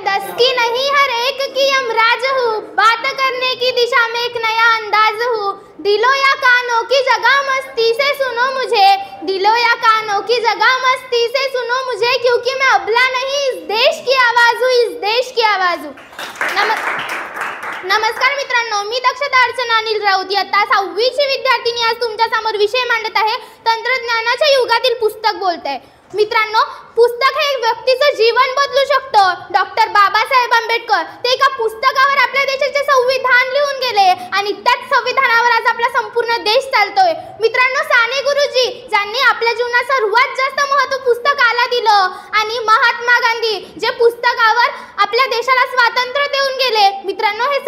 दस की नहीं हर एक की यमराज हूँ, बात करने की दिशा में एक नया अंदाज हूँ। दिलो या कानों की जगह मस्ती से सुनो मुझे, दिलो या कानों की जगह मस्ती से सुनो मुझे, क्योंकि मैं अबला नहीं, इस देश की आवाज हूँ, इस देश की आवाज हूँ। नमस्कार मित्रांनो, मी दक्षता अर्चना अनिल राऊत इयत्ता 6वीची विद्यार्थिनी आज तुमच्या समोर विषय मांडत आहे तंत्रज्ञानाच्या युगातील पुस्तक बोलते। मित्रांनो, पुस्तक हे एक व्यक्तीचं जीवन बदलू शकतं। डॉक्टर बाबासाहेब आंबेडकर ते एका पुस्तकावर आपल्या देशाचे संविधान लिहून गेले आणि त्याच संविधानावर आज आपला संपूर्ण देश चालतोय। मित्रांनो, साने गुरुजी ज्यांनी आपल्या जीवनात सर्वात जास्त महत्त्व पुस्तकाला दिलं आणि महात्मा गांधी जे पुस्तकावर आपल्या देशाला स्वातंत्र्य देऊन गेले। मित्रांनो, हे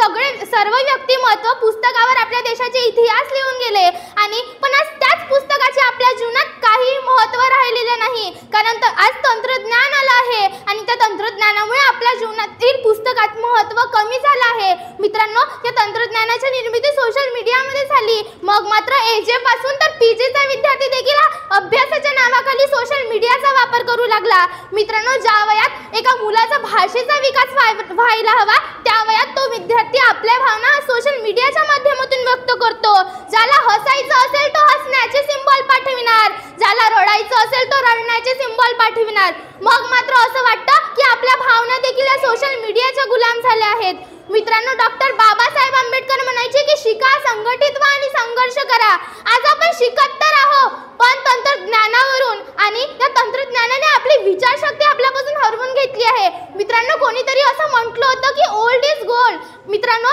सर्व व्यक्तिमत्व पुस्तकावर आपल्या देशाचे इतिहास लिहून गेले आणि पण आज त्याच पुस्तकाचे आपल्या जीवनात काही महत्त्व राहिलेले नाही, कारण आज तंत्रज्ञान आलं आहे आणि त्या तंत्रज्ञानामुळे आपल्या जीवनातील पुस्तकात महत्त्व कमी झालं आहे। मित्रांनो, त्या तंत्रज्ञानाची निर्मिती सोशल मीडियामध्ये झाली, मग मात्र एजे पासून तर पीजीचा विद्यार्थी देखील अभ्यासाच्या नावाखाली सोशल मीडियाचा वापर करू लागला। मित्रांनो, ज्या वयात एका मुलाचा भाषेचा विकास व्हायला हवा त्या वयात तो विद्यार्थी आपल्या भावना सोशल मीडियाच्या माध्यमातून व्यक्त करतो। ज्याला हसायचं असेल तो हसण्याचे सिंबल पाठविणार, ज्याला रडायचं असेल तो रडण्याचे सिंबल पाठविणार। मग मात्र असं वाटतं की आपल्या भावना देखील या सोशल मीडियाच्या गुलाम झाल्या आहेत। मित्रांनो, डॉक्टर बाबासाहेब आंबेडकर म्हणायचे की शिका, संघटित व्हा आणि संघर्ष करा। आज आपण शिकत तर आहोत, पण तंत्रज्ञानावरून आणि त्या तंत्रज्ञानाने आपली विचारशक्ती आपल्यापासून हरवून घेतली आहे। मित्रांनो, कोणीतरी असं म्हटलं होतं की ओल्ड इज गोल्ड। मित्रांनो,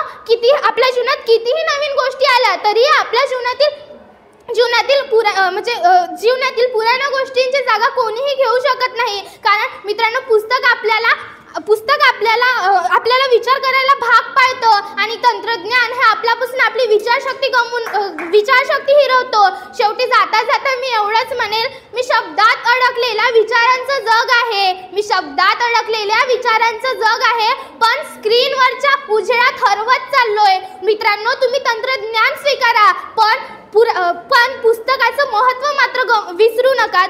आपल्या जीवनात कितीही नवीन गोष्टी आल्या तरी आपल्या जीवनातील पुराण्या गोष्टींची जागा कोणीही घेऊ शकत नाही, कारण मित्रांनो पुस्तक आपल्याला विचार करायला भाग पाडतं आणि तंत्रज्ञान हे आपल्यापासून आपली विचारशक्ती हिरवतो। शेवटी जाता जाता मी एवढंच म्हणेल, मी शब्दात अडकलेल्या विचारांचं जग आहे पण स्क्रीनवरच्या उजेडात हरवत चाललोय। मित्रांनो, तुम्ही तंत्रज्ञान स्वीकारा पण पुस्तकाचं महत्त्व मात्र विसरू नका।